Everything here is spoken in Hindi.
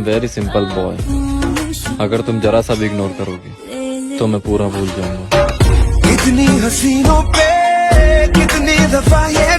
Very simple boy. अगर तुम जरा सा भी इग्नोर करोगे तो मैं पूरा भूल जाऊंगा। कितनी हसीनों पे कितनी दफा ये